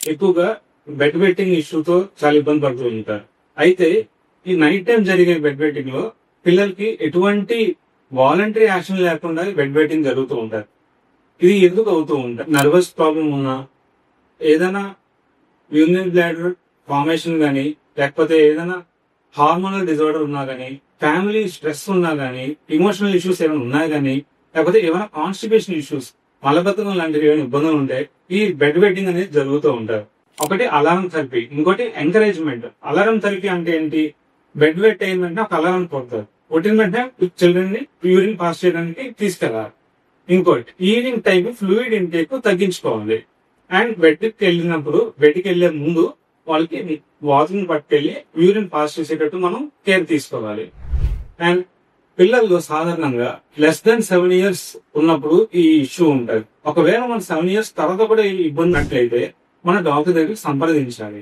ఎక్కువగా bed vetting ఇష్యూతో చాలా ఇబ్బంది పడుతూ ఉంటారు. అయితే ఈ నైట్ టైం జరిగే బెడ్ వెట్టింగ్ లో పిల్లలకి ఎటువంటి వాలంటరీ యాక్షన్ లేకుండా బెడ్ వెట్టింగ్ జరుగుతూ ఉంటారు. ఇది ఎందుకు అవుతూ ఉంటారు? నర్వస్ ప్రాబ్లం ఉన్నా, ఏదైనా యూరినరీ బ్లాడర్ ఫార్మేషన్ గానీ, లేకపోతే ఏదైనా హార్మోనల్ డిజార్డర్ ఉన్నా గానీ, ఫ్యామిలీ స్ట్రెస్ ఉన్నా గానీ, ఇమోషనల్ ఇష్యూస్ ఏమైనా ఉన్నా గానీ, లేకపోతే ఏమైనా కాన్స్టిపేషన్ ఇష్యూస్, మలబద్ధకం లాంటివి ఏమైనా ఇబ్బందులు ఉంటే ఈ బెడ్ వెట్టింగ్ అనేది జరుగుతూ ఉంటారు. ఒకటి అలారం థెరపీ, ఇంకోటి ఎంకరేజ్మెంట్. అలారం థెరపీ అంటే ఏంటి? బెడ్ వెట్ అయిందంటే ఒక అలారం కొడతారు. కొట్టిన వెంటనే చిల్డ్రన్ ని యూరిన్ పాస్ చేయడానికి తీసుకెళ్లాలి. ఇంకోటి ఈవినింగ్ టైం ఫ్లూయిడ్ ఇంటేక్ తగ్గించుకోవాలి. అండ్ బెడ్కి వెళ్లే ముందు వాళ్ళకి వాకింగ్ పట్టుకెళ్లి యూరిన్ పాస్ చేసేటట్టు మనం కేర్ తీసుకోవాలి. అండ్ పిల్లల్లో సాధారణంగా లెస్ దెన్ 7 years ఉన్నప్పుడు ఈ ఇష్యూ ఉంటుంది. ఒకవేళ మన 7 years తర్వాత కూడా ఈ ఇబ్బంది ఉన్నట్లయితే మన డాక్టర్ దగ్గరికి సంప్రదించాలి.